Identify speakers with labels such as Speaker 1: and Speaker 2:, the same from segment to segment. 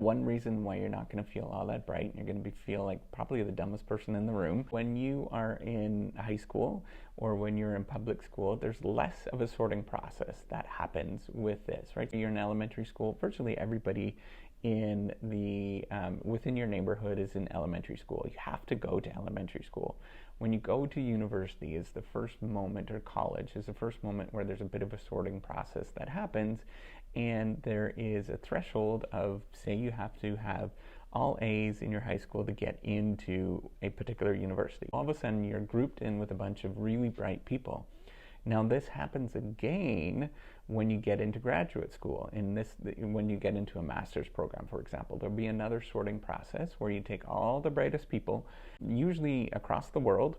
Speaker 1: One reason why you're not going to feel all that bright, you're going to feel like probably the dumbest person in the room. When you are in high school or when you're in public school, there's less of a sorting process that happens with this, right? You're in elementary school, virtually everybody in the within your neighborhood is in elementary school. You have to go to elementary school. When you go to university is the first moment, or college is the first moment where there's a bit of a sorting process that happens, and there is a threshold of, say you have to have all A's in your high school to get into a particular university. All of a sudden you're grouped in with a bunch of really bright people. Now this happens again when you get into graduate school. When you get into a master's program, for example, there'll be another sorting process where you take all the brightest people, usually across the world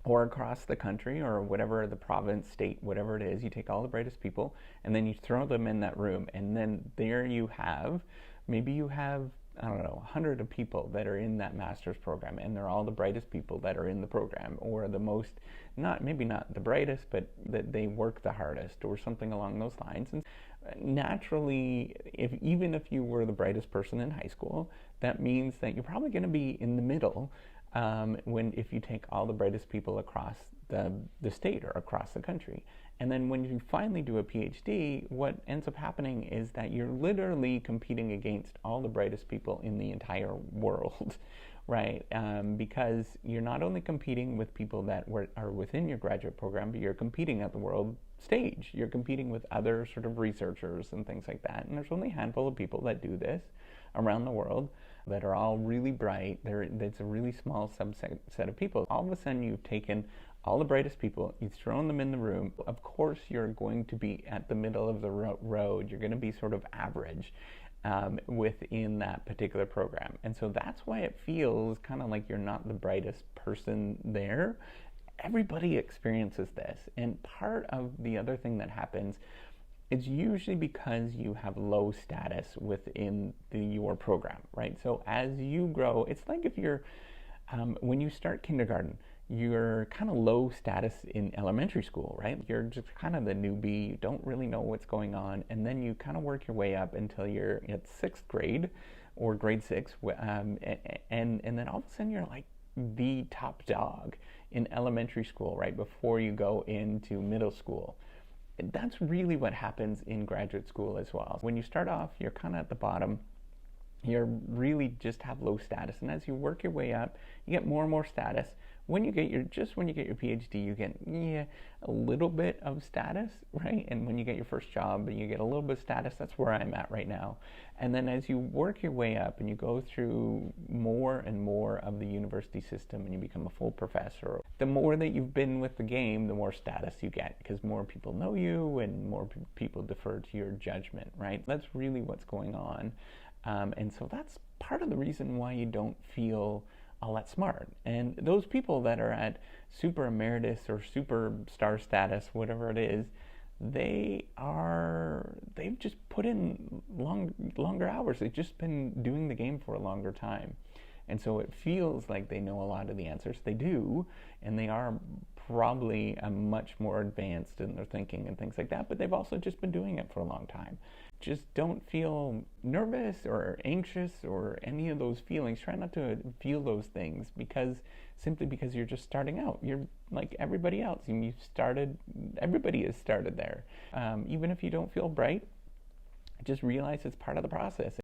Speaker 1: or across the country or whatever, the province, state, whatever it is, you take all the brightest people and then you throw them in that room, and then there you have, maybe you have, I don't know, 100 of people that are in that master's program, and they're all the brightest people that are in the program, or the most, maybe not the brightest, but that they work the hardest, or something along those lines. And naturally, even if you were the brightest person in high school, that means that you're probably going to be in the middle if you take all the brightest people across the state or across the country. And then when you finally do a PhD, what ends up happening is that you're literally competing against all the brightest people in the entire world, right? Because you're not only competing with people that are within your graduate program, but you're competing at the world stage. You're competing with other sort of researchers and things like that. And there's only a handful of people that do this around the world that are all really bright. It's a really small subset of people. All of a sudden you've taken all the brightest people, you've thrown them in the room. Of course you're going to be at the middle of the road. You're going to be sort of average within that particular program. And so that's why it feels kind of like you're not the brightest person there. Everybody experiences this. And part of the other thing that happens, it's usually because you have low status within your program, right? So as you grow, it's like if you're, when you start kindergarten, you're kind of low status in elementary school, right? You're just kind of the newbie, you don't really know what's going on, and then you kind of work your way up until you're at 6th grade or grade 6, and then all of a sudden you're like the top dog in elementary school, right, before you go into middle school. That's really what happens in graduate school as well. When you start off, you're kind of at the bottom. You really just have low status, and as you work your way up, you get more and more status. When you get your PhD, you get a little bit of status, right? And when you get your first job, you get a little bit of status. That's where I'm at right now. And then as you work your way up and you go through more and more of the university system and you become a full professor, the more that you've been with the game, the more status you get, because more people know you and more people defer to your judgment, right? That's really what's going on. And so that's part of the reason why you don't feel all that smart. And those people that are at super emeritus or superstar status, whatever it is, they've just put in longer hours. They've just been doing the game for a longer time. And so it feels like they know a lot of the answers. They do, and they are probably much more advanced in their thinking and things like that, but they've also just been doing it for a long time. Just don't feel nervous or anxious or any of those feelings. Try not to feel those things, simply because you're just starting out. You're like everybody else. Everybody has started there. Even if you don't feel bright, just realize it's part of the process.